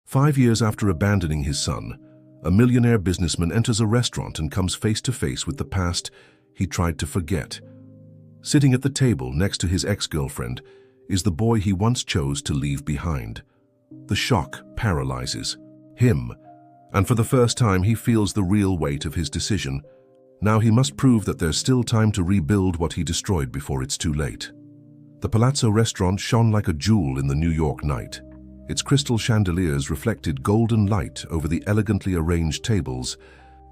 5 years after abandoning his son, a millionaire businessman enters a restaurant and comes face to face with the past he tried to forget. Sitting at the table next to his ex-girlfriend is the boy he once chose to leave behind. The shock paralyzes him, and for the first time he feels the real weight of his decision. Now he must prove that there's still time to rebuild what he destroyed before it's too late. The Palazzo restaurant shone like a jewel in the New York night. Its crystal chandeliers reflected golden light over the elegantly arranged tables,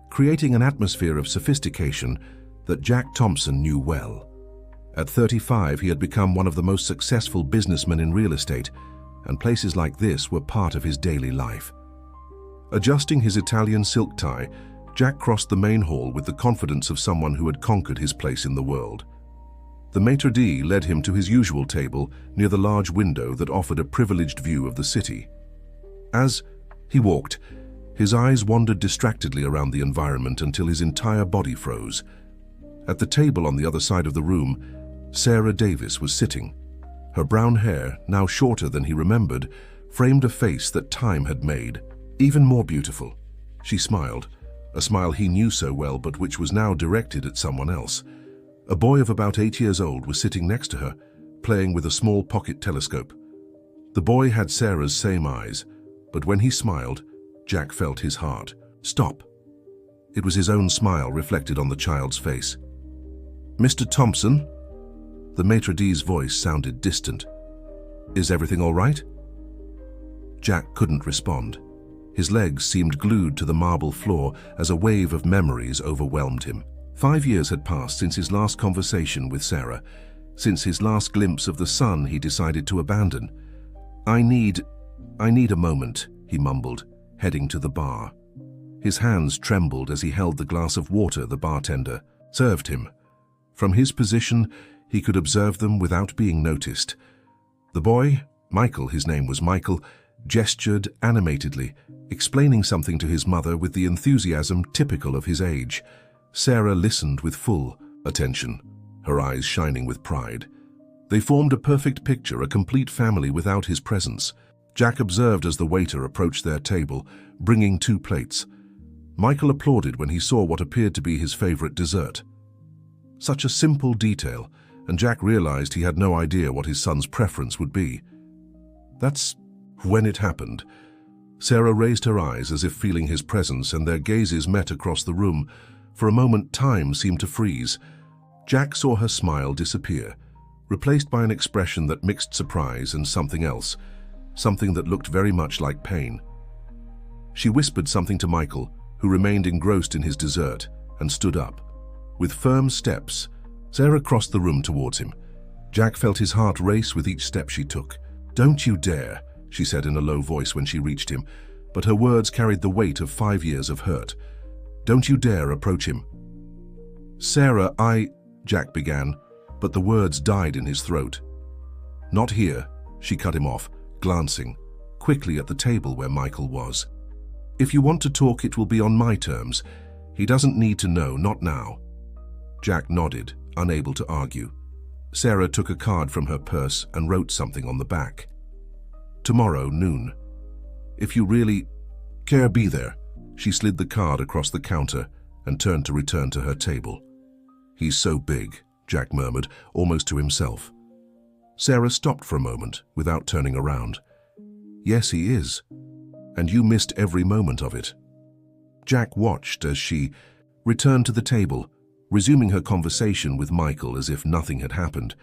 creating an atmosphere of sophistication that Jack Thompson knew well. At 35, he had become one of the most successful businessmen in real estate, and places like this were part of his daily life. Adjusting his Italian silk tie, Jack crossed the main hall with the confidence of someone who had conquered his place in the world. The maitre d' led him to his usual table near the large window that offered a privileged view of the city. As he walked, his eyes wandered distractedly around the environment until his entire body froze. At the table on the other side of the room, Sarah Davis was sitting. Her brown hair, now shorter than he remembered, framed a face that time had made even more beautiful. She smiled, a smile he knew so well but which was now directed at someone else. A boy of about 8 years old was sitting next to her, playing with a small pocket telescope. The boy had Sarah's same eyes, but when he smiled, Jack felt his heart stop. It was his own smile reflected on the child's face. "Mr. Thompson?" The maitre d's voice sounded distant. "Is everything all right?" Jack couldn't respond. His legs seemed glued to the marble floor as a wave of memories overwhelmed him. 5 years had passed since his last conversation with Sarah, since his last glimpse of the son he decided to abandon. I need a moment," he mumbled, heading to the bar. His hands trembled as he held the glass of water the bartender served him. From his position, he could observe them without being noticed. The boy, Michael, his name was Michael, gestured animatedly, explaining something to his mother with the enthusiasm typical of his age. Sarah listened with full attention, her eyes shining with pride. They formed a perfect picture, a complete family without his presence. Jack observed as the waiter approached their table, bringing 2 plates. Michael applauded when he saw what appeared to be his favorite dessert. Such a simple detail, and Jack realized he had no idea what his son's preference would be. That's when it happened. Sarah raised her eyes as if feeling his presence, and their gazes met across the room. For a moment, time seemed to freeze. Jack saw her smile disappear, replaced by an expression that mixed surprise and something else, something that looked very much like pain. She whispered something to Michael, who remained engrossed in his dessert, and stood up. With firm steps, Sarah crossed the room towards him. Jack felt his heart race with each step she took. "Don't you dare," she said in a low voice when she reached him, but her words carried the weight of 5 years of hurt. "Don't you dare approach him." "Sarah, Jack began, but the words died in his throat. "Not here," she cut him off, glancing quickly at the table where Michael was. "If you want to talk, it will be on my terms. He doesn't need to know, not now." Jack nodded, unable to argue. Sarah took a card from her purse and wrote something on the back. "Tomorrow, noon. If you really care, be there." She slid the card across the counter and turned to return to her table. "He's so big," Jack murmured, almost to himself. Sarah stopped for a moment without turning around. "Yes, he is. And you missed every moment of it." Jack watched as she returned to the table, resuming her conversation with Michael as if nothing had happened.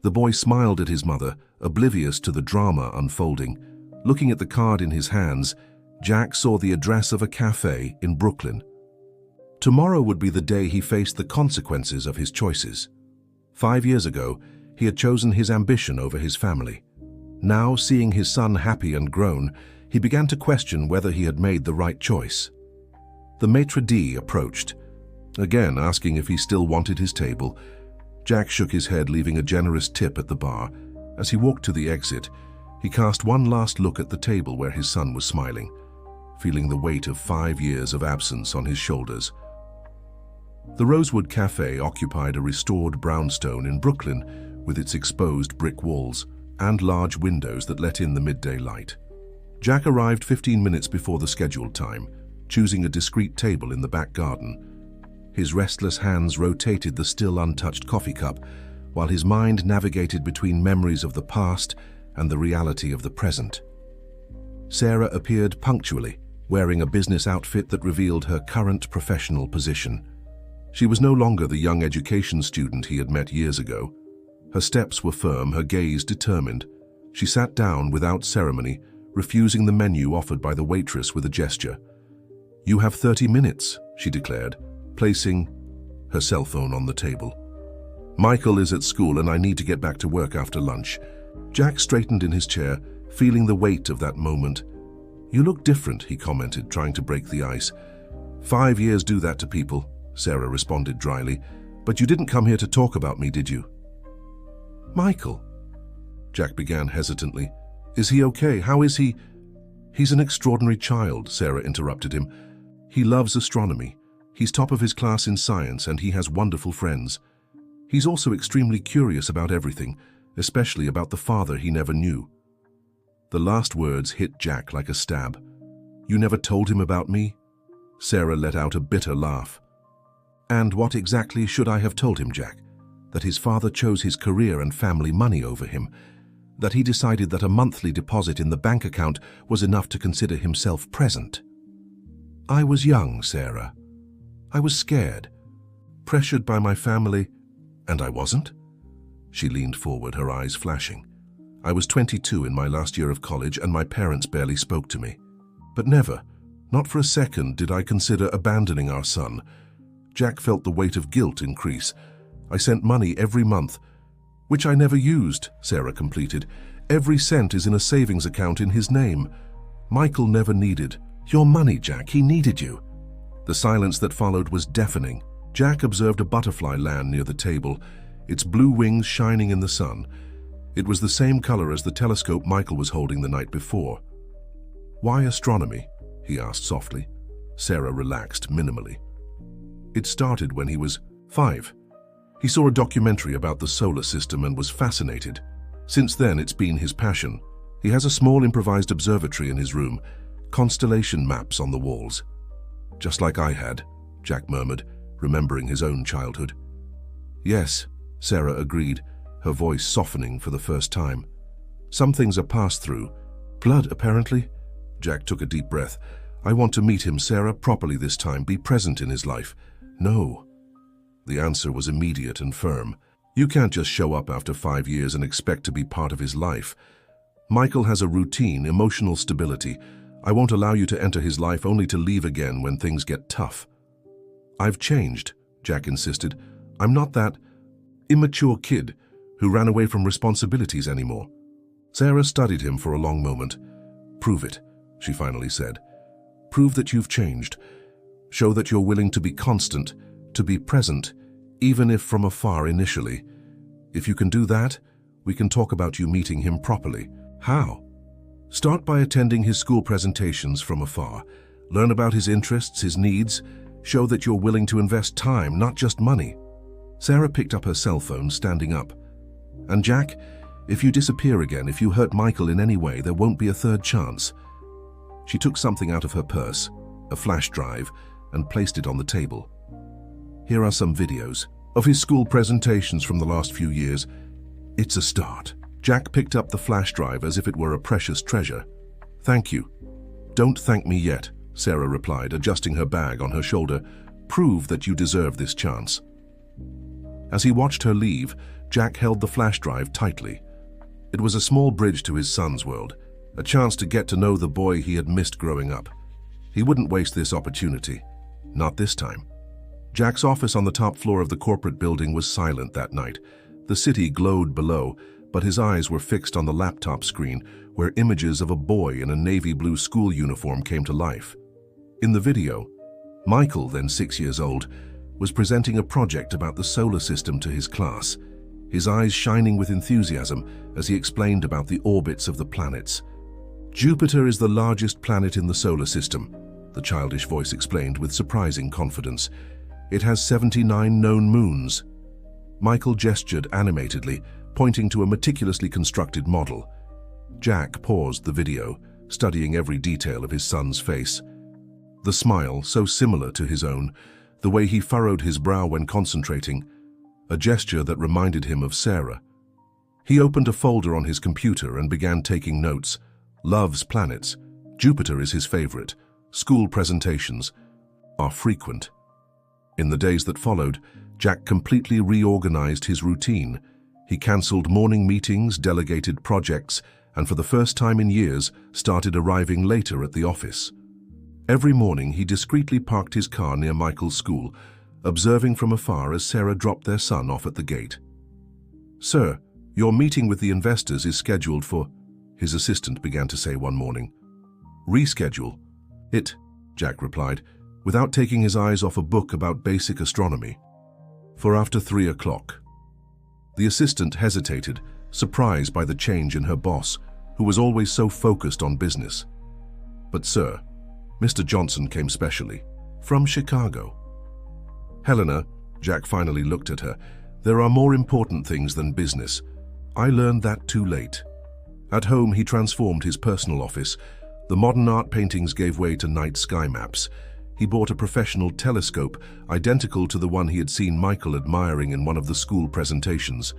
The boy smiled at his mother, oblivious to the drama unfolding. Looking at the card in his hands, Jack saw the address of a cafe in Brooklyn. Tomorrow would be the day he faced the consequences of his choices. 5 years ago, he had chosen his ambition over his family. Now, seeing his son happy and grown, he began to question whether he had made the right choice. The maitre d' approached, again asking if he still wanted his table. Jack shook his head, leaving a generous tip at the bar. As he walked to the exit, he cast one last look at the table where his son was smiling, feeling the weight of 5 years of absence on his shoulders. The Rosewood Cafe occupied a restored brownstone in Brooklyn with its exposed brick walls and large windows that let in the midday light. Jack arrived 15 minutes before the scheduled time, choosing a discreet table in the back garden. His restless hands rotated the still untouched coffee cup, while his mind navigated between memories of the past and the reality of the present. Sarah appeared punctually, wearing a business outfit that revealed her current professional position. She was no longer the young education student he had met years ago. Her steps were firm, her gaze determined. She sat down without ceremony, refusing the menu offered by the waitress with a gesture. "You have 30 minutes, she declared, placing her cell phone on the table. "Michael is at school and I need to get back to work after lunch." Jack straightened in his chair, feeling the weight of that moment. "You look different," he commented, trying to break the ice. 5 years do that to people," Sarah responded dryly. "But you didn't come here to talk about me, did you?" "Michael," Jack began hesitantly. "Is he okay? How is he?" "He's an extraordinary child," Sarah interrupted him. "He loves astronomy. He's top of his class in science and he has wonderful friends. He's also extremely curious about everything, especially about the father he never knew." The last words hit Jack like a stab. "You never told him about me?" Sarah let out a bitter laugh. "And what exactly should I have told him, Jack? That his father chose his career and family money over him? That he decided that a monthly deposit in the bank account was enough to consider himself present?" "I was young, Sarah. I was scared, pressured by my family, and I wasn't." She leaned forward, her eyes flashing. "I was 22 in my last year of college and my parents barely spoke to me. But never, not for a second, did I consider abandoning our son." Jack felt the weight of guilt increase. "I sent money every month, which I never used," Sarah completed. "Every cent is in a savings account in his name. Michael never needed your money, Jack. He needed you." The silence that followed was deafening. Jack observed a butterfly land near the table, its blue wings shining in the sun. It was the same color as the telescope Michael was holding the night before. "Why astronomy?" he asked softly. Sarah relaxed minimally. "It started when he was 5. He saw a documentary about the solar system and was fascinated. Since then, it's been his passion. He has a small improvised observatory in his room, constellation maps on the walls." "Just like I had," Jack murmured, remembering his own childhood. "Yes," Sarah agreed, her voice softening for the first time. "Some things are passed through. Blood, apparently." Jack took a deep breath. "I want to meet him, Sarah, properly this time, be present in his life." "No." The answer was immediate and firm. "You can't just show up after 5 years and expect to be part of his life. Michael has a routine, emotional stability. I won't allow you to enter his life only to leave again when things get tough." "I've changed," Jack insisted. "I'm not that immature kid who ran away from responsibilities anymore." Sarah studied him for a long moment. "Prove it," she finally said. "Prove that you've changed. Show that you're willing to be constant, to be present, even if from afar initially. If you can do that, we can talk about you meeting him properly." "How?" "Start by attending his school presentations from afar. Learn about his interests, his needs. Show that you're willing to invest time, not just money." Sarah picked up her cell phone, standing up. "And Jack, if you disappear again, if you hurt Michael in any way, there won't be a third chance." She took something out of her purse, a flash drive, and placed it on the table. "Here are some videos of his school presentations from the last few years. It's a start." Jack picked up the flash drive as if it were a precious treasure. "Thank you." "Don't thank me yet," Sarah replied, adjusting her bag on her shoulder. "Prove that you deserve this chance." As he watched her leave, Jack held the flash drive tightly. It was a small bridge to his son's world, a chance to get to know the boy he had missed growing up. He wouldn't waste this opportunity. Not this time. Jack's office on the top floor of the corporate building was silent that night. The city glowed below, but his eyes were fixed on the laptop screen, where images of a boy in a navy blue school uniform came to life. In the video, Michael, then 6 years old, was presenting a project about the solar system to his class, his eyes shining with enthusiasm as he explained about the orbits of the planets. "Jupiter is the largest planet in the solar system," the childish voice explained with surprising confidence. "It has 79 known moons." Michael gestured animatedly, pointing to a meticulously constructed model. Jack paused the video, studying every detail of his son's face. The smile, so similar to his own, the way he furrowed his brow when concentrating, a gesture that reminded him of Sarah. He opened a folder on his computer and began taking notes. Loves planets. Jupiter is his favorite. School presentations are frequent. In the days that followed, Jack completely reorganized his routine. He cancelled morning meetings, delegated projects, and for the first time in years, started arriving later at the office. Every morning, he discreetly parked his car near Michael's school, observing from afar as Sarah dropped their son off at the gate. "Sir, your meeting with the investors is scheduled for," his assistant began to say one morning. "Reschedule it," Jack replied, without taking his eyes off a book about basic astronomy. "For after 3 o'clock. The assistant hesitated, surprised by the change in her boss, who was always so focused on business. "But sir, Mr. Johnson came specially, from Chicago." "Helena," Jack finally looked at her, "there are more important things than business. I learned that too late." At home, he transformed his personal office. The modern art paintings gave way to night sky maps. He bought a professional telescope, identical to the one he had seen Michael admiring in one of the school presentations.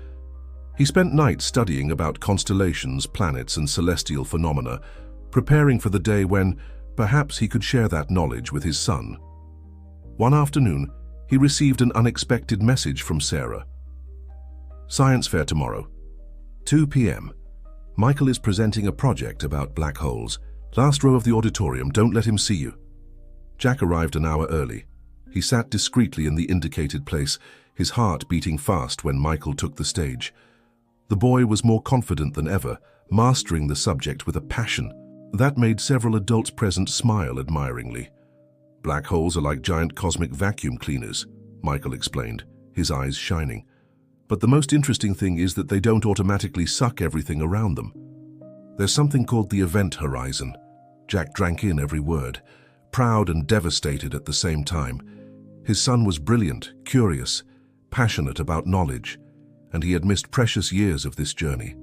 He spent nights studying about constellations, planets, and celestial phenomena, preparing for the day when, perhaps, he could share that knowledge with his son. One afternoon, he received an unexpected message from Sarah. "Science fair tomorrow, 2 p.m. Michael is presenting a project about black holes. Last row of the auditorium, don't let him see you." Jack arrived an hour early. He sat discreetly in the indicated place, his heart beating fast when Michael took the stage. The boy was more confident than ever, mastering the subject with a passion that made several adults present smile admiringly. "Black holes are like giant cosmic vacuum cleaners," Michael explained, his eyes shining. "But the most interesting thing is that they don't automatically suck everything around them. There's something called the event horizon." Jack drank in every word, proud and devastated at the same time. His son was brilliant, curious, passionate about knowledge, and he had missed precious years of this journey.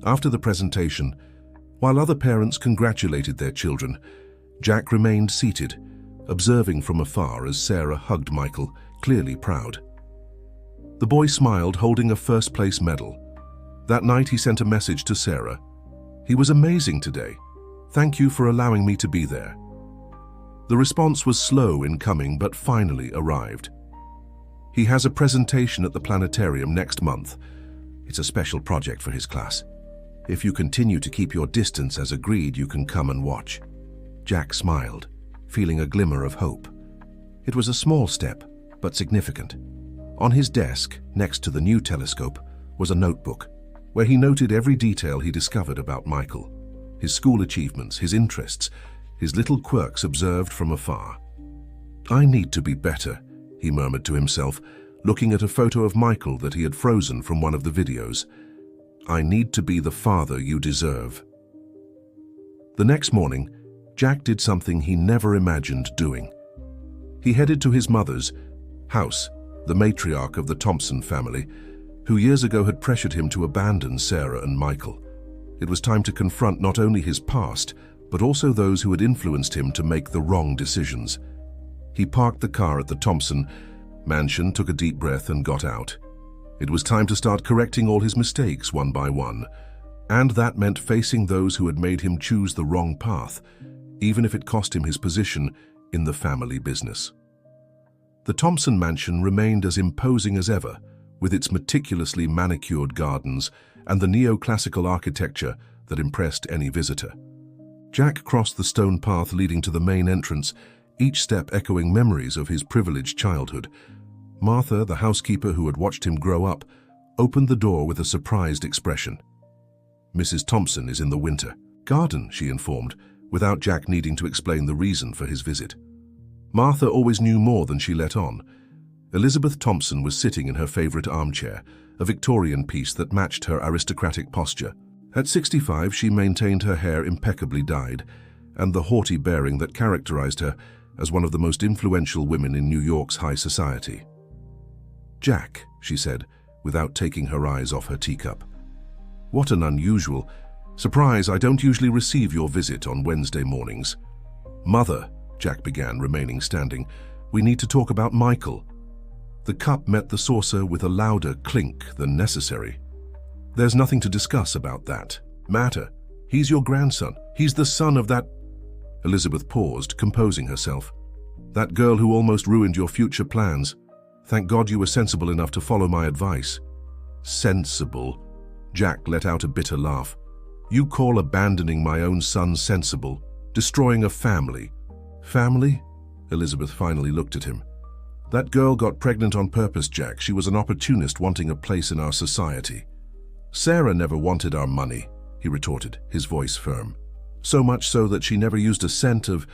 After the presentation, while other parents congratulated their children, Jack remained seated, observing from afar as Sarah hugged Michael, clearly proud. The boy smiled, holding a first-place medal. That night he sent a message to Sarah. "He was amazing today. Thank you for allowing me to be there." The response was slow in coming, but finally arrived. "He has a presentation at the planetarium next month. It's a special project for his class. If you continue to keep your distance as agreed, you can come and watch." Jack smiled, feeling a glimmer of hope. It was a small step, but significant. On his desk, next to the new telescope, was a notebook, where he noted every detail he discovered about Michael, his school achievements, his interests, his little quirks observed from afar. "I need to be better," he murmured to himself, looking at a photo of Michael that he had frozen from one of the videos. "I need to be the father you deserve." The next morning, Jack did something he never imagined doing. He headed to his mother's house, the matriarch of the Thompson family, who years ago had pressured him to abandon Sarah and Michael. It was time to confront not only his past, but also those who had influenced him to make the wrong decisions. He parked the car at the Thompson mansion, took a deep breath, and got out. It was time to start correcting all his mistakes one by one, and that meant facing those who had made him choose the wrong path, even if it cost him his position in the family business. The Thompson mansion remained as imposing as ever, with its meticulously manicured gardens and the neoclassical architecture that impressed any visitor. Jack crossed the stone path leading to the main entrance, each step echoing memories of his privileged childhood. Martha, the housekeeper who had watched him grow up, opened the door with a surprised expression. "Mrs. Thompson is in the winter garden," she informed, without Jack needing to explain the reason for his visit. Martha always knew more than she let on. Elizabeth Thompson was sitting in her favorite armchair, a Victorian piece that matched her aristocratic posture. At 65, she maintained her hair impeccably dyed, and the haughty bearing that characterized her as one of the most influential women in New York's high society. "Jack," she said, without taking her eyes off her teacup. "What an unusual, Surprise, I don't usually receive your visit on Wednesday mornings. Mother, Jack began, remaining standing, we need to talk about Michael. The cup met the saucer with a louder clink than necessary. There's nothing to discuss about that matter. He's your grandson. He's the son of that... Elizabeth paused, composing herself. That girl who almost ruined your future plans. Thank God you were sensible enough to follow my advice. Sensible? Jack let out a bitter laugh. You call abandoning my own son sensible? Destroying a family? Family? Elizabeth finally looked at him. That girl got pregnant on purpose, Jack. She was an opportunist wanting a place in our society. Sarah never wanted our money, he retorted, his voice firm. So much so that she never used a cent of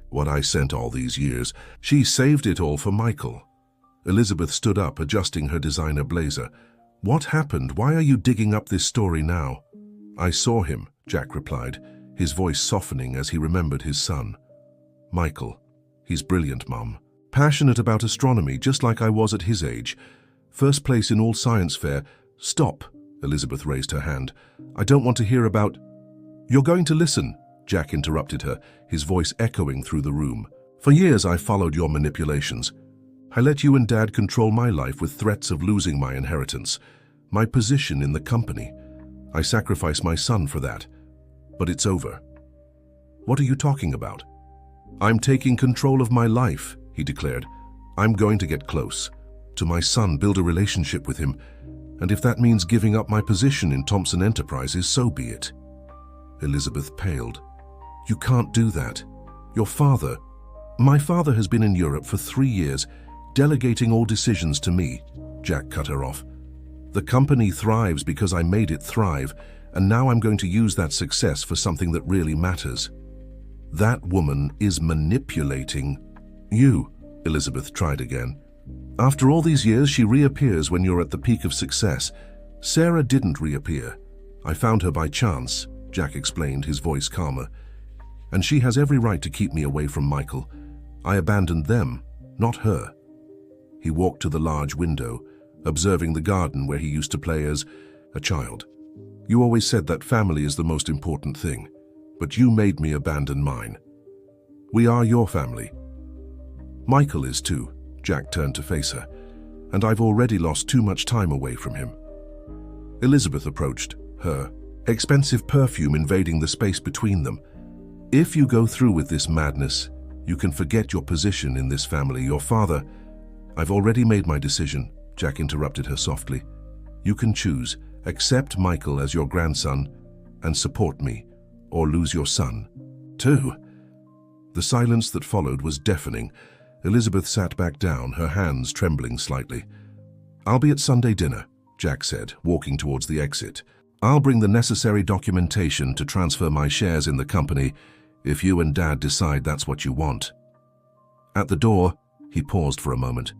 what I sent all these years. She saved it all for Michael. Elizabeth stood up, adjusting her designer blazer. What happened? Why are you digging up this story now? I saw him, Jack replied, his voice softening as he remembered his son. Michael. He's brilliant, Mum. Passionate about astronomy, just like I was at his age. First place in all science fair. Stop, Elizabeth raised her hand. I don't want to hear about... You're going to listen, Jack interrupted her, his voice echoing through the room. For years I followed your manipulations. I let you and Dad control my life with threats of losing my inheritance, my position in the company. I sacrificed my son for that. But it's over. What are you talking about? I'm taking control of my life, he declared. I'm going to get close to my son, build a relationship with him, and if that means giving up my position in Thompson Enterprises, so be it. Elizabeth paled. You can't do that. Your father... My father has been in Europe for 3 years, delegating all decisions to me, Jack cut her off. The company thrives because I made it thrive, and now I'm going to use that success for something that really matters. That woman is manipulating you, Elizabeth tried again. After all these years, she reappears when you're at the peak of success. Sarah didn't reappear. I found her by chance, Jack explained, his voice calmer. And she has every right to keep me away from Michael. I abandoned them, not her. He walked to the large window, observing the garden where he used to play as a child. You always said that family is the most important thing, but you made me abandon mine. We are your family. Michael is too, Jack turned to face her, and I've already lost too much time away from him. Elizabeth approached, her expensive perfume invading the space between them. If you go through with this madness, you can forget your position in this family. Your father... I've already made my decision, Jack interrupted her softly. You can choose, accept Michael as your grandson and support me, or lose your son, too. The silence that followed was deafening. Elizabeth sat back down, her hands trembling slightly. I'll be at Sunday dinner, Jack said, walking towards the exit. I'll bring the necessary documentation to transfer my shares in the company if you and Dad decide that's what you want. At the door, he paused for a moment.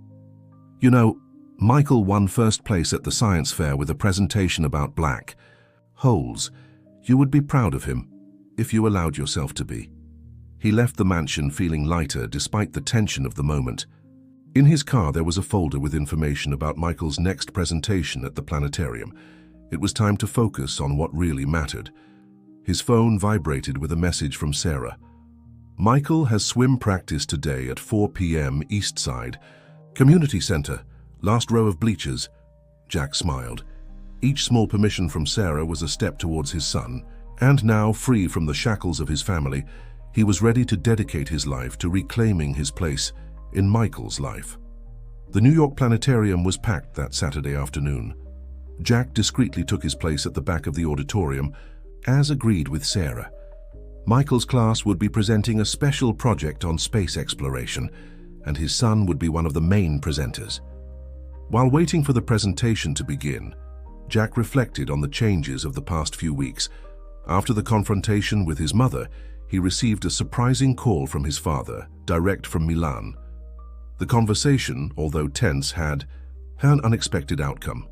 You know, Michael won first place at the science fair with a presentation about black holes. You would be proud of him, if you allowed yourself to be. He left the mansion feeling lighter despite the tension of the moment. In his car there was a folder with information about Michael's next presentation at the planetarium. It was time to focus on what really mattered. His phone vibrated with a message from Sarah. Michael has swim practice today at 4 p.m. East Side. Community Center, last row of bleachers. Jack smiled. Each small permission from Sarah was a step towards his son, and now, free from the shackles of his family, he was ready to dedicate his life to reclaiming his place in Michael's life. The New York Planetarium was packed that Saturday afternoon. Jack discreetly took his place at the back of the auditorium, as agreed with Sarah. Michael's class would be presenting a special project on space exploration, and his son would be one of the main presenters. While waiting for the presentation to begin, Jack reflected on the changes of the past few weeks. After the confrontation with his mother, he received a surprising call from his father, direct from Milan. The conversation, although tense, had an unexpected outcome.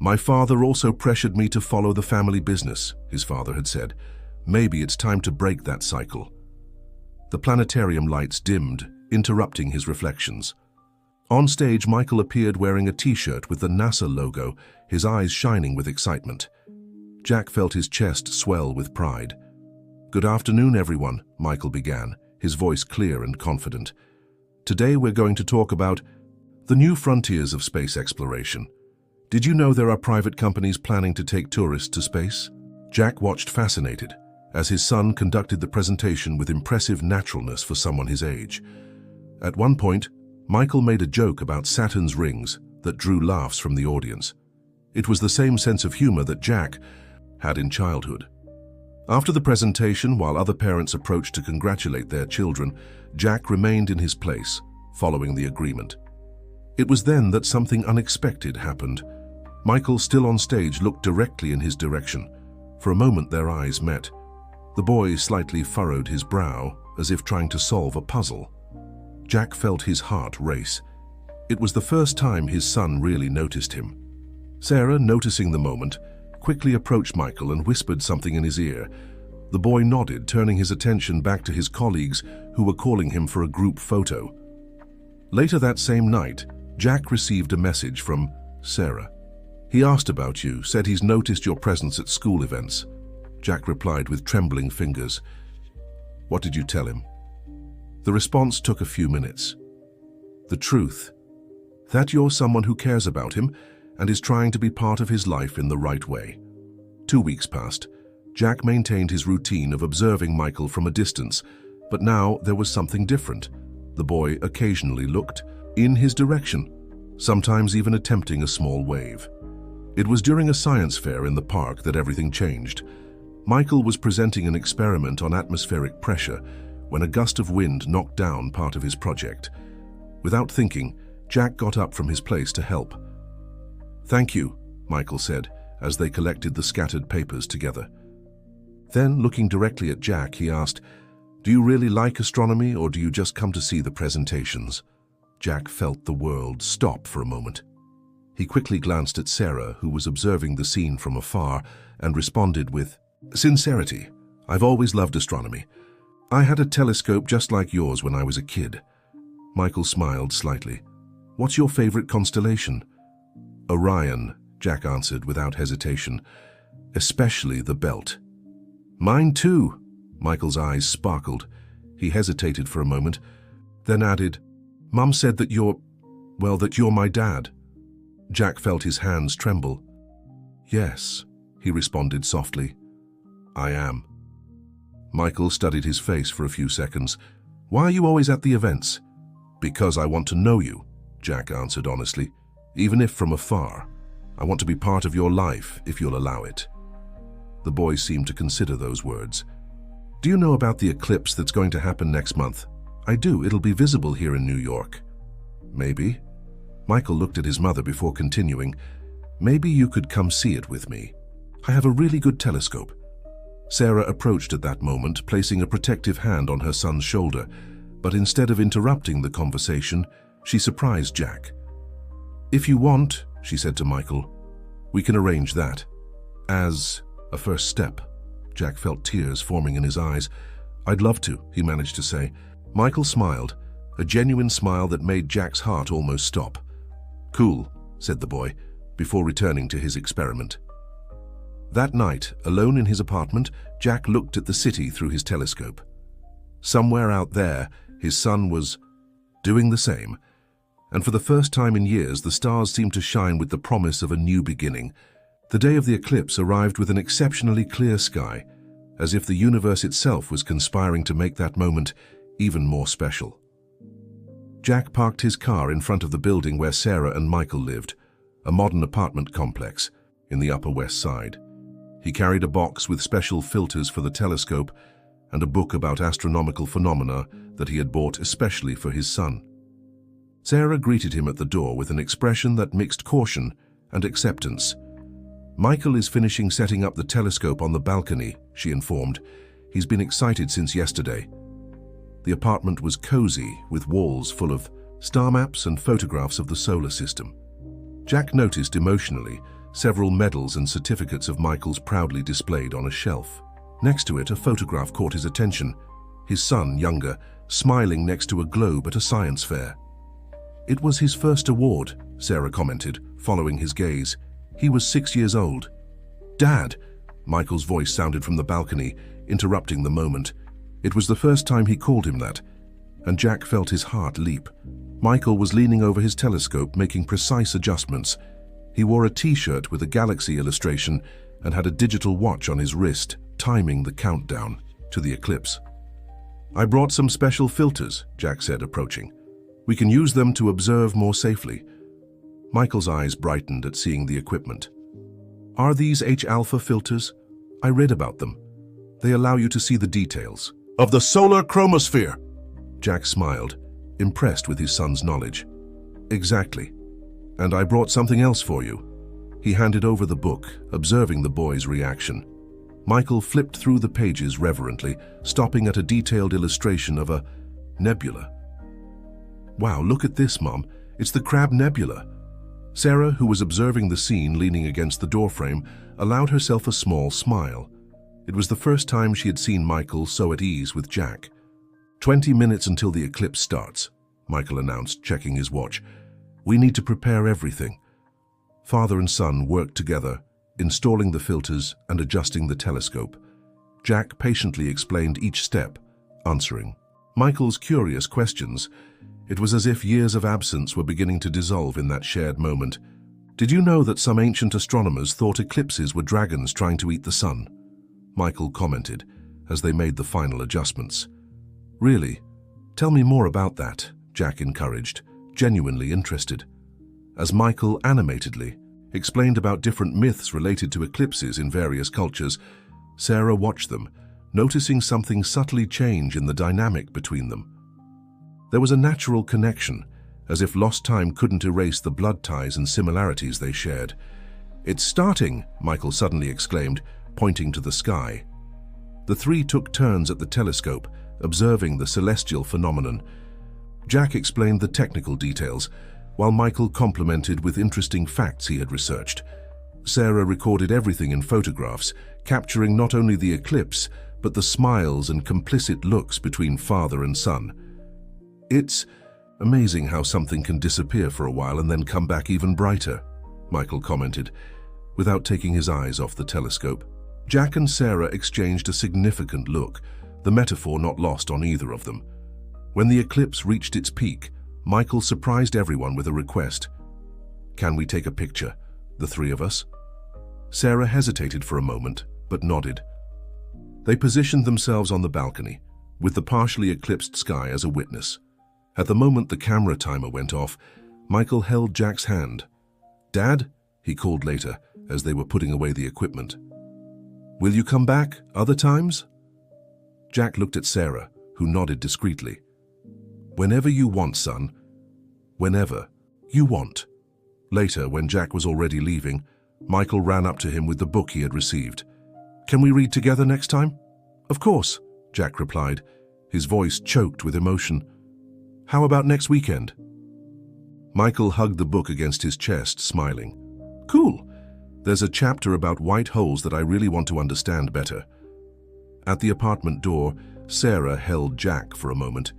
My father also pressured me to follow the family business, his father had said. Maybe it's time to break that cycle. The planetarium lights dimmed, interrupting his reflections. On stage, Michael appeared wearing a t-shirt with the NASA logo, his eyes shining with excitement. Jack felt his chest swell with pride. "Good afternoon, everyone," Michael began, his voice clear and confident. "Today we're going to talk about the new frontiers of space exploration. Did you know there are private companies planning to take tourists to space?" Jack watched fascinated as his son conducted the presentation with impressive naturalness for someone his age. At one point, Michael made a joke about Saturn's rings that drew laughs from the audience. It was the same sense of humor that Jack had in childhood. After the presentation, while other parents approached to congratulate their children, Jack remained in his place, following the agreement. It was then that something unexpected happened. Michael, still on stage, looked directly in his direction. For a moment their eyes met. The boy slightly furrowed his brow, as if trying to solve a puzzle. Jack felt his heart race. It was the first time his son really noticed him. Sarah, noticing the moment, quickly approached Michael and whispered something in his ear. The boy nodded, turning his attention back to his colleagues who were calling him for a group photo. Later that same night, Jack received a message from Sarah. "He asked about you, said he's noticed your presence at school events." Jack replied with trembling fingers. "What did you tell him?" The response took a few minutes. "The truth. That you're someone who cares about him and is trying to be part of his life in the right way." 2 weeks passed. Jack maintained his routine of observing Michael from a distance, but now there was something different. The boy occasionally looked in his direction, sometimes even attempting a small wave. It was during a science fair in the park that everything changed. Michael was presenting an experiment on atmospheric pressure when a gust of wind knocked down part of his project. Without thinking, Jack got up from his place to help. "Thank you," Michael said, as they collected the scattered papers together. Then, looking directly at Jack, he asked, "Do you really like astronomy, or do you just come to see the presentations?" Jack felt the world stop for a moment. He quickly glanced at Sarah, who was observing the scene from afar, and responded with sincerity, "I've always loved astronomy. I had a telescope just like yours when I was a kid." Michael smiled slightly. "What's your favorite constellation?" "Orion," Jack answered without hesitation, "especially the belt." "Mine too." Michael's eyes sparkled. He hesitated for a moment, then added, "Mum said that you're my dad." Jack felt his hands tremble. "Yes," he responded softly, "I am." Michael studied his face for a few seconds. "Why are you always at the events?" "Because I want to know you," Jack answered honestly, "even if from afar. I want to be part of your life, if you'll allow it." The boy seemed to consider those words. "Do you know about the eclipse that's going to happen next month?" "I do. It'll be visible here in New York." "Maybe." Michael looked at his mother before continuing, "Maybe you could come see it with me. I have a really good telescope." Sarah approached at that moment, placing a protective hand on her son's shoulder, but instead of interrupting the conversation, she surprised Jack. "If you want," she said to Michael, "we can arrange that. As a first step." Jack felt tears forming in his eyes. "I'd love to," he managed to say. Michael smiled, a genuine smile that made Jack's heart almost stop. "Cool," said the boy, before returning to his experiment. That night, alone in his apartment, Jack looked at the city through his telescope. Somewhere out there, his son was doing the same, and for the first time in years, the stars seemed to shine with the promise of a new beginning. The day of the eclipse arrived with an exceptionally clear sky, as if the universe itself was conspiring to make that moment even more special. Jack parked his car in front of the building where Sarah and Michael lived, a modern apartment complex in the Upper West Side. He carried a box with special filters for the telescope and a book about astronomical phenomena that he had bought especially for his son. Sarah greeted him at the door with an expression that mixed caution and acceptance. "Michael is finishing setting up the telescope on the balcony," she informed. "He's been excited since yesterday." The apartment was cozy, with walls full of star maps and photographs of the solar system. Jack noticed emotionally several medals and certificates of Michael's proudly displayed on a shelf. Next to it, a photograph caught his attention. His son, younger, smiling next to a globe at a science fair. "It was his first award," Sarah commented, following his gaze. "He was 6 years old." "Dad," Michael's voice sounded from the balcony, interrupting the moment. It was the first time he called him that, and Jack felt his heart leap. Michael was leaning over his telescope, making precise adjustments. He wore a t-shirt with a galaxy illustration and had a digital watch on his wrist, timing the countdown to the eclipse. "I brought some special filters," Jack said, approaching. "We can use them to observe more safely." Michael's eyes brightened at seeing the equipment. "Are these H-alpha filters? I read about them. They allow you to see the details." "Of the solar chromosphere!" Jack smiled, impressed with his son's knowledge. "Exactly. And I brought something else for you." He handed over the book, observing the boy's reaction. Michael flipped through the pages reverently, stopping at a detailed illustration of a nebula. "Wow, look at this, Mom. It's the Crab Nebula." Sarah, who was observing the scene leaning against the doorframe, allowed herself a small smile. It was the first time she had seen Michael so at ease with Jack. 20 minutes until the eclipse starts," Michael announced, checking his watch. "We need to prepare everything." Father and son worked together, installing the filters and adjusting the telescope. Jack patiently explained each step, answering Michael's curious questions. It was as if years of absence were beginning to dissolve in that shared moment. "Did you know that some ancient astronomers thought eclipses were dragons trying to eat the sun?" Michael commented as they made the final adjustments. "Really? Tell me more about that," Jack encouraged, genuinely interested. As Michael animatedly explained about different myths related to eclipses in various cultures, Sarah watched them, noticing something subtly change in the dynamic between them. There was a natural connection, as if lost time couldn't erase the blood ties and similarities they shared. "It's starting," Michael suddenly exclaimed, pointing to the sky. The three took turns at the telescope, observing the celestial phenomenon. Jack explained the technical details, while Michael complimented with interesting facts he had researched. Sarah recorded everything in photographs, capturing not only the eclipse, but the smiles and complicit looks between father and son. "It's amazing how something can disappear for a while and then come back even brighter," Michael commented, without taking his eyes off the telescope. Jack and Sarah exchanged a significant look, the metaphor not lost on either of them. When the eclipse reached its peak, Michael surprised everyone with a request. "Can we take a picture, the three of us?" Sarah hesitated for a moment, but nodded. They positioned themselves on the balcony, with the partially eclipsed sky as a witness. At the moment the camera timer went off, Michael held Jack's hand. "Dad," he called later, as they were putting away the equipment. "Will you come back other times?" Jack looked at Sarah, who nodded discreetly. "Whenever you want, son. Whenever you want." Later, when Jack was already leaving, Michael ran up to him with the book he had received. "Can we read together next time?" "Of course," Jack replied, his voice choked with emotion. "How about next weekend?" Michael hugged the book against his chest, smiling. "Cool. There's a chapter about white holes that I really want to understand better." At the apartment door, Sarah held Jack for a moment.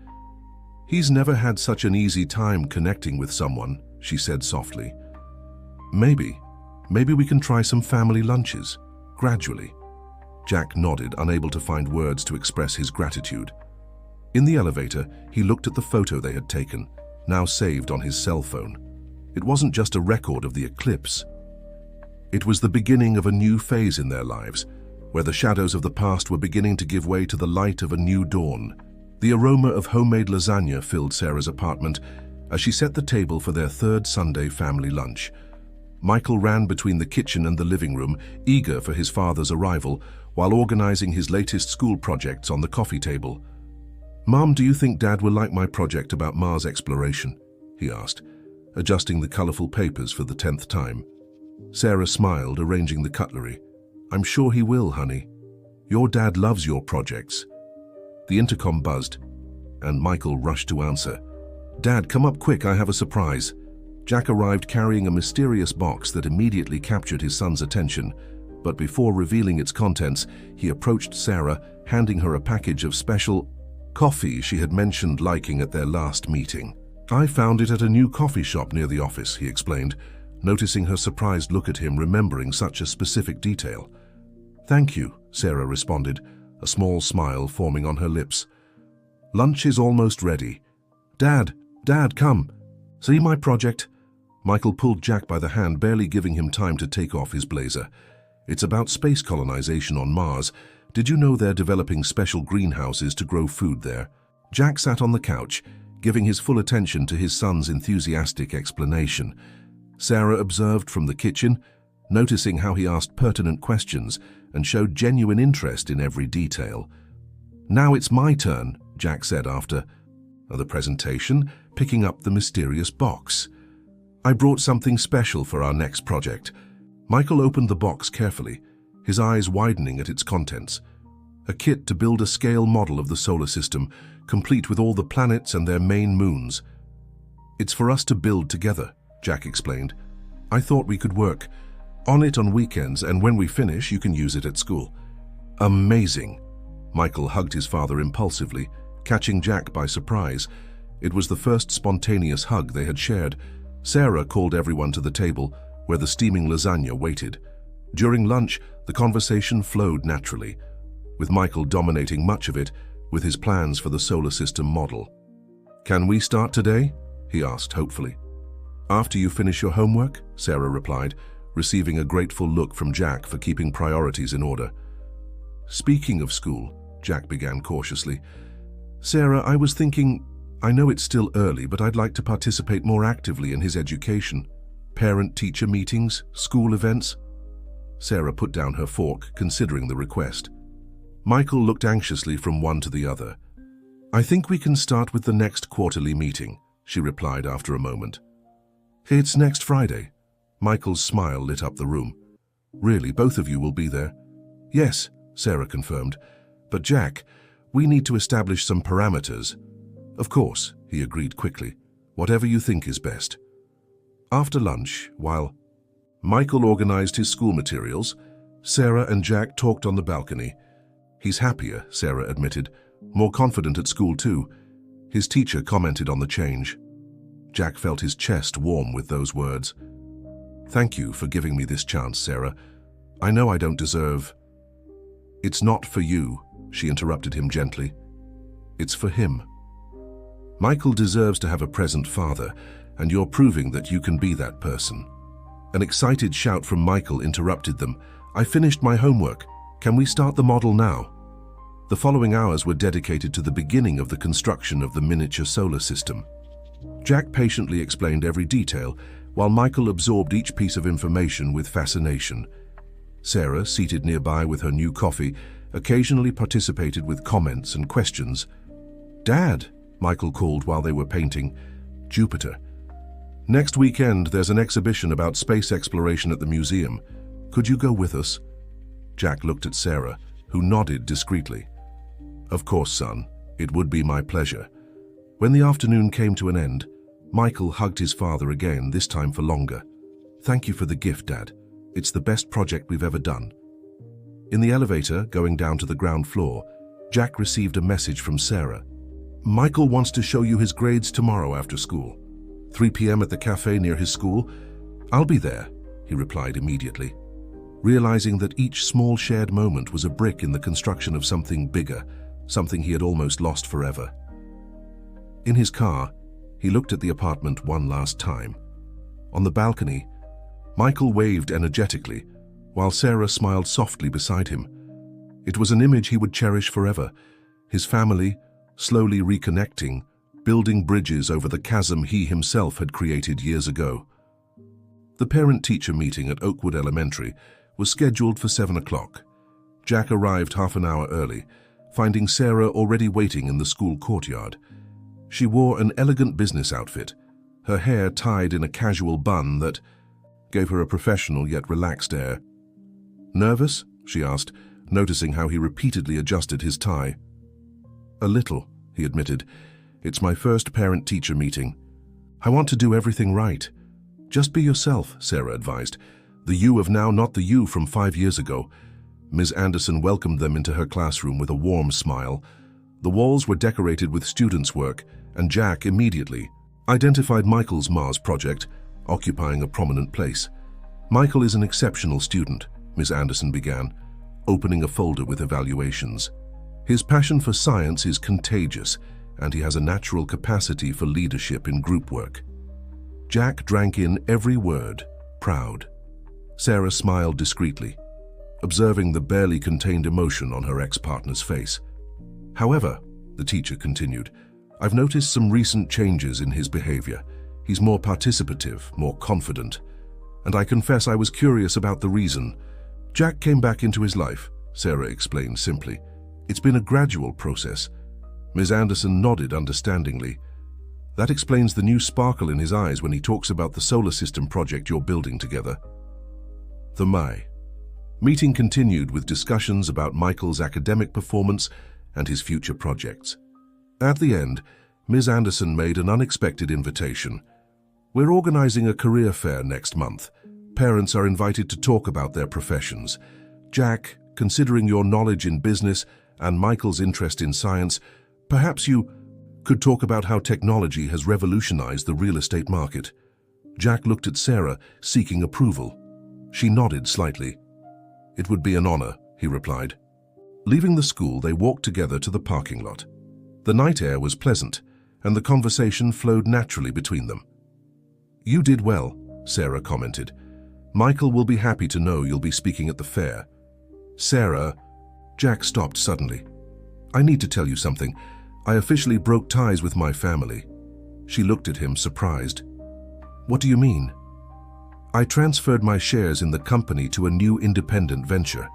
"He's never had such an easy time connecting with someone," she said softly. Maybe we can try some family lunches, gradually." Jack nodded, unable to find words to express his gratitude. In the elevator, he looked at the photo they had taken, now saved on his cell phone. It wasn't just a record of the eclipse. It was the beginning of a new phase in their lives, where the shadows of the past were beginning to give way to the light of a new dawn. The aroma of homemade lasagna filled Sarah's apartment as she set the table for their third Sunday family lunch. Michael ran between the kitchen and the living room, eager for his father's arrival, while organizing his latest school projects on the coffee table. "Mom, do you think Dad will like my project about Mars exploration?" he asked, adjusting the colorful papers for the 10th time. Sarah smiled, arranging the cutlery. "I'm sure he will, honey. Your dad loves your projects." The intercom buzzed, and Michael rushed to answer. "Dad, come up quick, I have a surprise." Jack arrived carrying a mysterious box that immediately captured his son's attention, but before revealing its contents, he approached Sarah, handing her a package of special coffee she had mentioned liking at their last meeting. "I found it at a new coffee shop near the office," he explained, noticing her surprised look at him, remembering such a specific detail. Thank you, Sarah responded, a small smile forming on her lips. Lunch is almost ready. Dad, come. See my project? Michael pulled Jack by the hand, barely giving him time to take off his blazer. It's about space colonization on Mars. Did you know they're developing special greenhouses to grow food there? Jack sat on the couch, giving his full attention to his son's enthusiastic explanation. Sarah observed from the kitchen, noticing how he asked pertinent questions and showed genuine interest in every detail. Now it's my turn, Jack said after the presentation, picking up the mysterious box. I brought something special for our next project. Michael opened the box carefully, his eyes widening at its contents. A kit to build a scale model of the solar system, complete with all the planets and their main moons. It's for us to build together, Jack explained. I thought we could work on it on weekends, and when we finish, you can use it at school. Amazing! Michael hugged his father impulsively, catching Jack by surprise. It was the first spontaneous hug they had shared. Sarah called everyone to the table, where the steaming lasagna waited. During lunch, the conversation flowed naturally, with Michael dominating much of it with his plans for the solar system model. Can we start today? He asked hopefully. After you finish your homework, Sarah replied, receiving a grateful look from Jack for keeping priorities in order. Speaking of school, Jack began cautiously. Sarah, I was thinking, I know it's still early, but I'd like to participate more actively in his education. Parent-teacher meetings, school events. Sarah put down her fork, considering the request. Michael looked anxiously from one to the other. I think we can start with the next quarterly meeting, she replied after a moment. It's next Friday. Michael's smile lit up the room. Really, both of you will be there? Yes, Sarah confirmed. But Jack, we need to establish some parameters. Of course, he agreed quickly. Whatever you think is best. After lunch, while Michael organized his school materials, Sarah and Jack talked on the balcony. He's happier, Sarah admitted. More confident at school too. His teacher commented on the change. Jack felt his chest warm with those words. Thank you for giving me this chance, Sarah. I know I don't deserve... It's not for you, she interrupted him gently. It's for him. Michael deserves to have a present father, and you're proving that you can be that person. An excited shout from Michael interrupted them. I finished my homework. Can we start the model now? The following hours were dedicated to the beginning of the construction of the miniature solar system. Jack patiently explained every detail, while Michael absorbed each piece of information with fascination. Sarah, seated nearby with her new coffee, occasionally participated with comments and questions. Dad, Michael called while they were painting. Jupiter. Next weekend, there's an exhibition about space exploration at the museum. Could you go with us? Jack looked at Sarah, who nodded discreetly. Of course, son. It would be my pleasure. When the afternoon came to an end, Michael hugged his father again, this time for longer. Thank you for the gift, Dad. It's the best project we've ever done. In the elevator, going down to the ground floor, Jack received a message from Sarah. Michael wants to show you his grades tomorrow after school. 3 p.m. at the cafe near his school. I'll be there, he replied immediately, realizing that each small shared moment was a brick in the construction of something bigger, something he had almost lost forever. In his car, he looked at the apartment one last time. On the balcony, Michael waved energetically, while Sarah smiled softly beside him. It was an image he would cherish forever, his family slowly reconnecting, building bridges over the chasm he himself had created years ago. The parent-teacher meeting at Oakwood Elementary was scheduled for 7 o'clock. Jack arrived half an hour early, finding Sarah already waiting in the school courtyard. She wore an elegant business outfit, her hair tied in a casual bun that gave her a professional yet relaxed air. Nervous? She asked, noticing how he repeatedly adjusted his tie. A little, he admitted. It's my first parent-teacher meeting. I want to do everything right. Just be yourself, Sarah advised. The you of now, not the you from 5 years ago. Ms. Anderson welcomed them into her classroom with a warm smile. The walls were decorated with students' work, and Jack immediately identified Michael's Mars project, occupying a prominent place. Michael is an exceptional student, Ms. Anderson began. opening a folder with evaluations. His passion for science is contagious, and he has a natural capacity for leadership in group work. Jack drank in every word, proud. Sarah smiled discreetly, observing the barely contained emotion on her ex-partner's face. However, the teacher continued, I've noticed some recent changes in his behavior. He's more participative, more confident. And I confess I was curious about the reason. Jack came back into his life, Sarah explained simply. It's been a gradual process. Ms. Anderson nodded understandingly. That explains the new sparkle in his eyes when he talks about the solar system project you're building together. The May. Meeting continued with discussions about Michael's academic performance and his future projects. At the end, Ms. Anderson made an unexpected invitation. We're organizing a career fair next month. Parents are invited to talk about their professions. Jack, considering your knowledge in business and Michael's interest in science, perhaps you could talk about how technology has revolutionized the real estate market. Jack looked at Sarah, seeking approval. She nodded slightly. It would be an honor, he replied. Leaving the school, they walked together to the parking lot. The night air was pleasant, and the conversation flowed naturally between them. You did well, Sarah commented. Michael will be happy to know you'll be speaking at the fair. Sarah, Jack stopped suddenly. I need to tell you something. I officially broke ties with my family. She looked at him, surprised. What do you mean? I transferred my shares in the company to a new independent venture.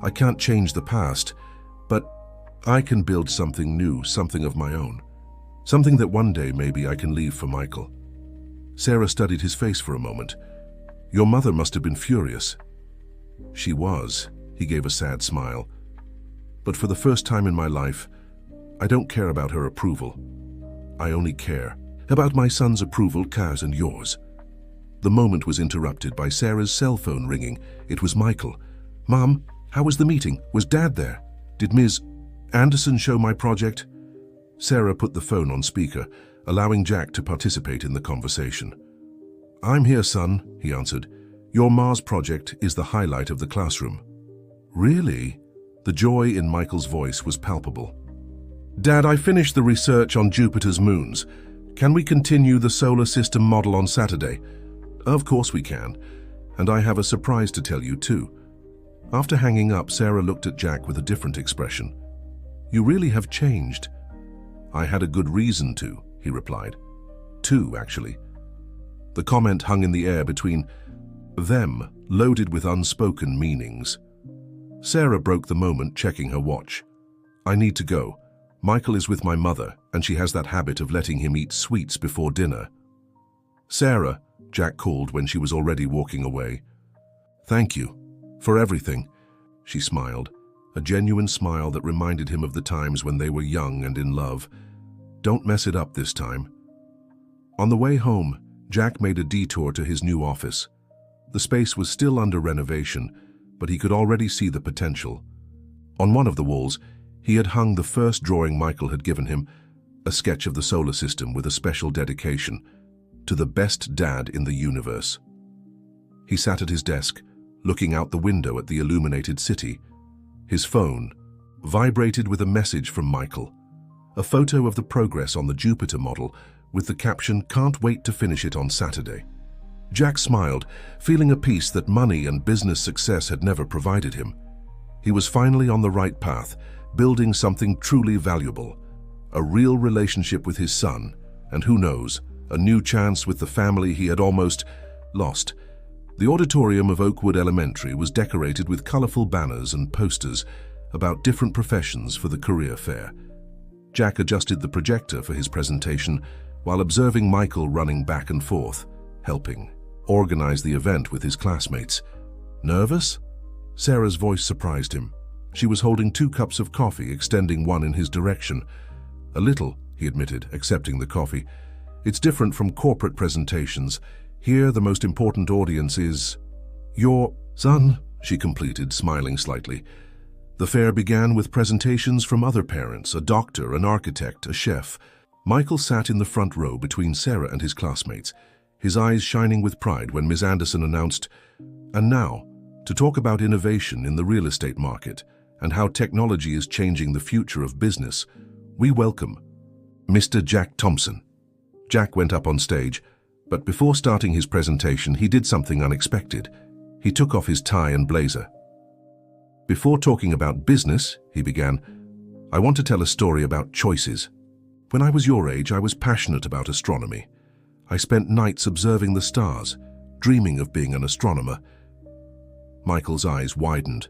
I can't change the past, but I can build something new, something of my own. Something that one day maybe I can leave for Michael. Sarah studied his face for a moment. Your mother must have been furious. She was, he gave a sad smile. But for the first time in my life, I don't care about her approval. I only care about my son's approval, Kaz, and yours. The moment was interrupted by Sarah's cell phone ringing. It was Michael. Mom, how was the meeting? Was Dad there? Did Ms. Anderson show my project? Sarah put the phone on speaker, allowing Jack to participate in the conversation. I'm here, son, he answered. Your Mars project is the highlight of the classroom. Really? The joy in Michael's voice was palpable. Dad, I finished the research on Jupiter's moons. Can we continue the solar system model on Saturday? Of course we can. And I have a surprise to tell you too. After hanging up, Sarah looked at Jack with a different expression. You really have changed. I had a good reason to, he replied. Two, actually. The comment hung in the air between them, loaded with unspoken meanings. Sarah broke the moment, checking her watch. I need to go. Michael is with my mother, and she has that habit of letting him eat sweets before dinner. Sarah, Jack called when she was already walking away. Thank you. For everything. She smiled, a genuine smile that reminded him of the times when they were young and in love. Don't mess it up this time. On the way home, Jack made a detour to his new office. The space was still under renovation, but he could already see the potential. On one of the walls, he had hung the first drawing Michael had given him, a sketch of the solar system with a special dedication to the best dad in the universe. He sat at his desk, looking out the window at the illuminated city. His phone vibrated with a message from Michael, a photo of the progress on the Jupiter model with the caption, "Can't wait to finish it on Saturday." Jack smiled, feeling a peace that money and business success had never provided him. He was finally on the right path, building something truly valuable, a real relationship with his son, and who knows, a new chance with the family he had almost lost. The auditorium of Oakwood Elementary was decorated with colorful banners and posters about different professions for the career fair. Jack adjusted the projector for his presentation while observing Michael running back and forth, helping organize the event with his classmates. Nervous? Sarah's voice surprised him. She was holding 2 cups of coffee, extending one in his direction. A little, he admitted, accepting the coffee. It's different from corporate presentations. Here, the most important audience is your son, she completed, smiling slightly. The fair began with presentations from other parents, a doctor, an architect, a chef. Michael sat in the front row between Sarah and his classmates, his eyes shining with pride when Ms. Anderson announced, "And now, to talk about innovation in the real estate market and how technology is changing the future of business, we welcome Mr. Jack Thompson. Jack went up on stage, but before starting his presentation, he did something unexpected. He took off his tie and blazer. Before talking about business, he began, I want to tell a story about choices. When I was your age, I was passionate about astronomy. I spent nights observing the stars, dreaming of being an astronomer. Michael's eyes widened.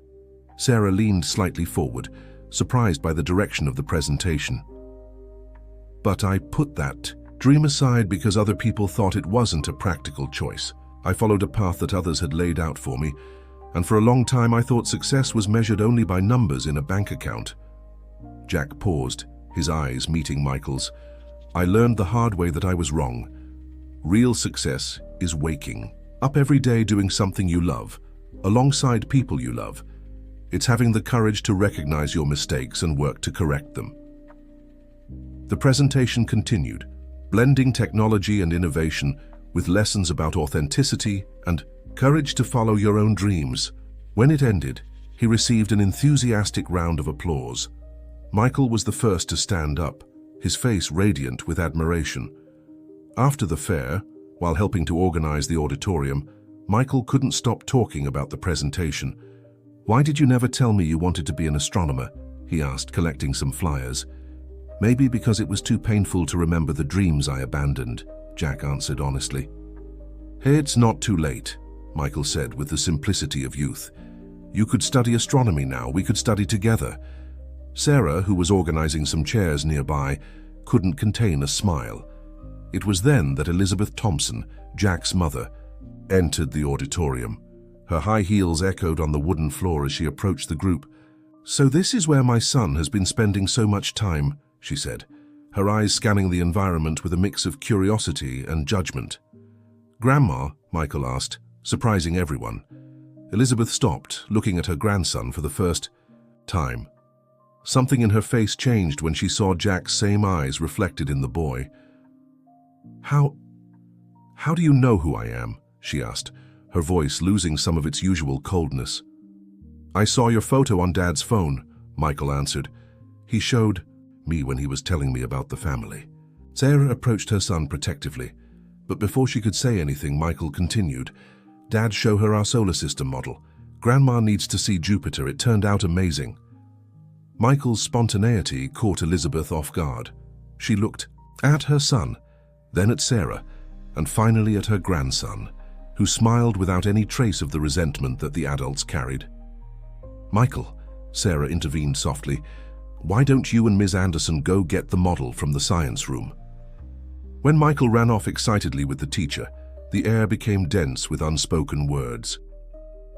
Sarah leaned slightly forward, surprised by the direction of the presentation. But I put that dream aside because other people thought it wasn't a practical choice. I followed a path that others had laid out for me, and for a long time I thought success was measured only by numbers in a bank account. Jack paused, his eyes meeting Michael's. I learned the hard way that I was wrong. Real success is waking up every day doing something you love, alongside people you love. It's having the courage to recognize your mistakes and work to correct them. The presentation continued, blending technology and innovation with lessons about authenticity and courage to follow your own dreams. When it ended, he received an enthusiastic round of applause. Michael was the first to stand up, his face radiant with admiration. After the fair, while helping to organize the auditorium, Michael couldn't stop talking about the presentation. Why did you never tell me you wanted to be an astronomer? He asked, collecting some flyers. Maybe because it was too painful to remember the dreams I abandoned, Jack answered honestly. Hey, it's not too late, Michael said with the simplicity of youth. You could study astronomy now, we could study together. Sarah, who was organizing some chairs nearby, couldn't contain a smile. It was then that Elizabeth Thompson, Jack's mother, entered the auditorium. Her high heels echoed on the wooden floor as she approached the group. So this is where my son has been spending so much time, she said, her eyes scanning the environment with a mix of curiosity and judgment. Grandma, Michael asked, surprising everyone. Elizabeth stopped, looking at her grandson for the first time. Something in her face changed when she saw Jack's same eyes reflected in the boy. How do you know who I am? She asked, her voice losing some of its usual coldness. I saw your photo on Dad's phone, Michael answered. He showed me when he was telling me about the family. Sarah approached her son protectively, but before she could say anything, Michael continued. Dad, show her our solar system model. Grandma needs to see Jupiter. It turned out amazing. Michael's spontaneity caught Elizabeth off guard. She looked at her son, then at Sarah, and finally at her grandson, who smiled without any trace of the resentment that the adults carried. Michael, Sarah intervened softly, why don't you and Ms. Anderson go get the model from the science room? When Michael ran off excitedly with the teacher, the air became dense with unspoken words.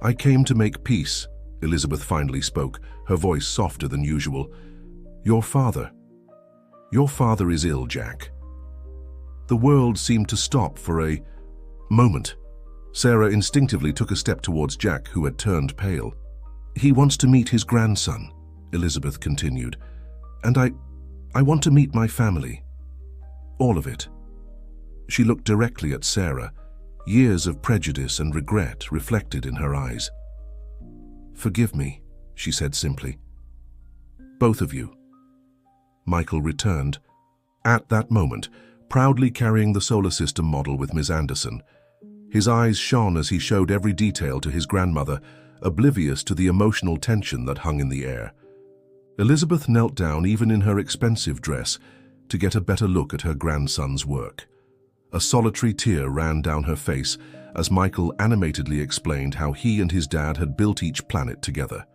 I came to make peace, Elizabeth finally spoke, her voice softer than usual. Your father is ill, Jack. The world seemed to stop for a moment. Sarah instinctively took a step towards Jack, who had turned pale. He wants to meet his grandson, Elizabeth continued, and I want to meet my family. All of it. She looked directly at Sarah, years of prejudice and regret reflected in her eyes. Forgive me, she said simply. Both of you. Michael returned, at that moment, proudly carrying the solar system model with Ms. Anderson. His eyes shone as he showed every detail to his grandmother, oblivious to the emotional tension that hung in the air. Elizabeth knelt down even in her expensive dress to get a better look at her grandson's work. A solitary tear ran down her face as Michael animatedly explained how he and his dad had built each planet together.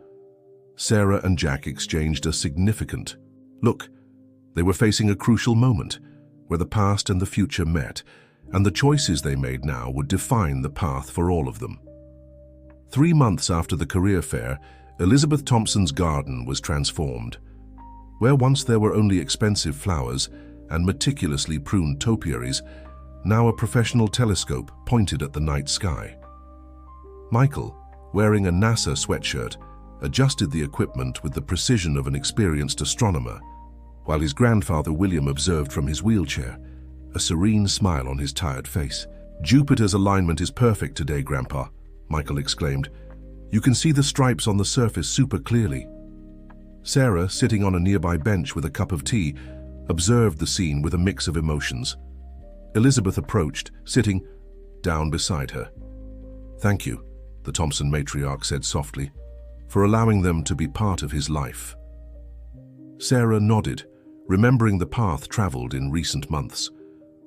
Sarah and Jack exchanged a significant look. They were facing a crucial moment where the past and the future met, and the choices they made now would define the path for all of them. 3 months after the career fair, Elizabeth Thompson's garden was transformed. Where once there were only expensive flowers and meticulously pruned topiaries, now a professional telescope pointed at the night sky. Michael, wearing a NASA sweatshirt, adjusted the equipment with the precision of an experienced astronomer, while his grandfather William observed from his wheelchair, a serene smile on his tired face. Jupiter's alignment is perfect today, Grandpa, Michael exclaimed. You can see the stripes on the surface super clearly. Sarah, sitting on a nearby bench with a cup of tea, observed the scene with a mix of emotions. Elizabeth approached, sitting down beside her. "Thank you," the Thompson matriarch said softly, "for allowing them to be part of his life." Sarah nodded, remembering the path traveled in recent months.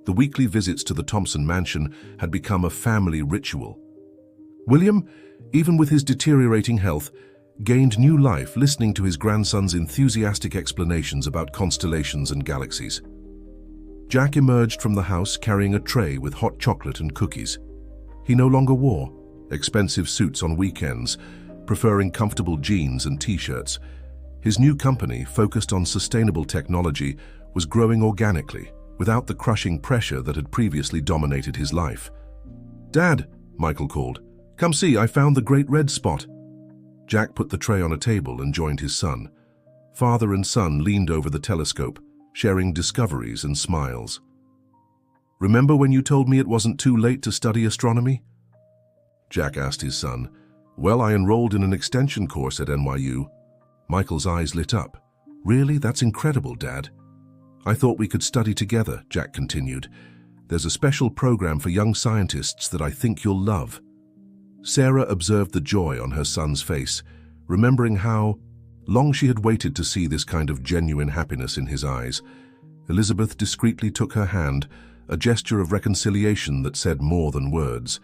The weekly visits to the Thompson mansion had become a family ritual. William, even with his deteriorating health, gained new life listening to his grandson's enthusiastic explanations about constellations and galaxies. Jack emerged from the house carrying a tray with hot chocolate and cookies. He no longer wore expensive suits on weekends, preferring comfortable jeans and t-shirts. His new company, focused on sustainable technology, was growing organically, without the crushing pressure that had previously dominated his life. "Dad," Michael called, "come see, I found the great red spot." Jack put the tray on a table and joined his son. Father and son leaned over the telescope, sharing discoveries and smiles. "Remember when you told me it wasn't too late to study astronomy?" Jack asked his son. "Well, I enrolled in an extension course at NYU. Michael's eyes lit up. "Really? That's incredible, Dad." "I thought we could study together," Jack continued. "There's a special program for young scientists that I think you'll love." Sarah observed the joy on her son's face, remembering how long she had waited to see this kind of genuine happiness in his eyes. Elizabeth discreetly took her hand, a gesture of reconciliation that said more than words.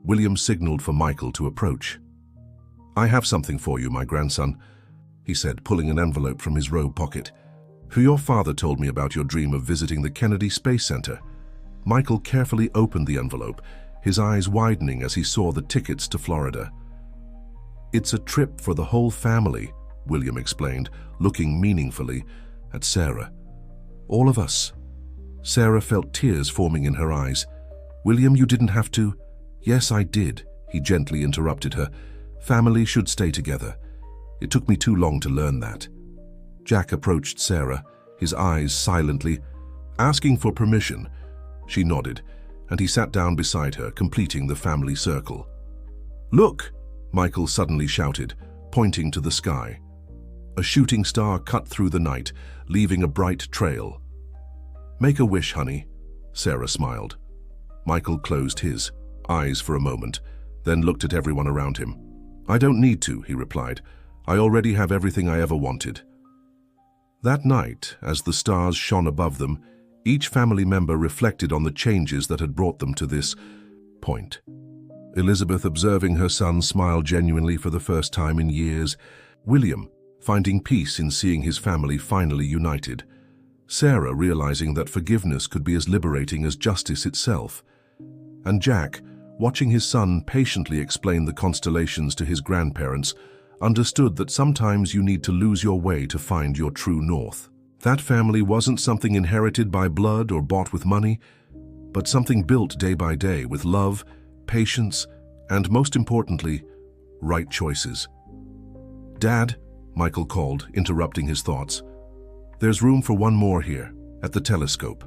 William signaled for Michael to approach. "I have something for you, my grandson," he said, pulling an envelope from his robe pocket. "Your father told me about your dream of visiting the Kennedy Space Center." Michael carefully opened the envelope, his eyes widening as he saw the tickets to Florida. "It's a trip for the whole family," William explained, looking meaningfully at Sarah. "All of us." Sarah felt tears forming in her eyes. "William, you didn't have to." "Yes, I did," he gently interrupted her. "Family should stay together. It took me too long to learn that." Jack approached Sarah, his eyes silently asking for permission. She nodded, and he sat down beside her, completing the family circle. "Look!" Michael suddenly shouted, pointing to the sky. A shooting star cut through the night, leaving a bright trail. "Make a wish, honey," Sarah smiled. Michael closed his eyes for a moment, then looked at everyone around him. "I don't need to," he replied. "I already have everything I ever wanted." That night, as the stars shone above them, each family member reflected on the changes that had brought them to this point. Elizabeth, observing her son smile genuinely for the first time in years. William, finding peace in seeing his family finally united. Sarah, realizing that forgiveness could be as liberating as justice itself. And Jack, watching his son patiently explain the constellations to his grandparents, understood that sometimes you need to lose your way to find your true north. That family wasn't something inherited by blood or bought with money, but something built day by day with love, patience, and most importantly, right choices. "Dad," Michael called, interrupting his thoughts. "There's room for one more here, at the telescope."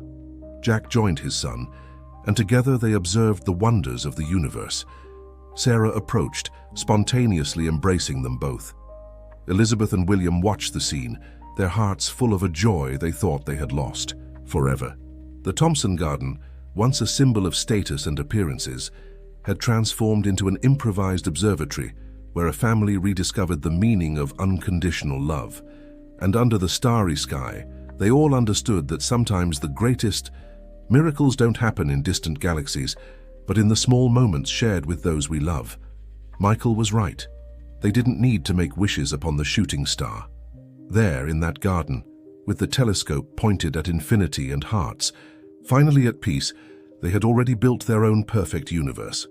Jack joined his son, and together they observed the wonders of the universe. Sarah approached, spontaneously embracing them both. Elizabeth and William watched the scene, their hearts full of a joy they thought they had lost forever. The Thompson Garden, once a symbol of status and appearances, had transformed into an improvised observatory where a family rediscovered the meaning of unconditional love. And under the starry sky, they all understood that sometimes the greatest miracles don't happen in distant galaxies, but in the small moments shared with those we love. Michael was right. They didn't need to make wishes upon the shooting star. There, in that garden, with the telescope pointed at infinity and hearts, finally at peace, they had already built their own perfect universe.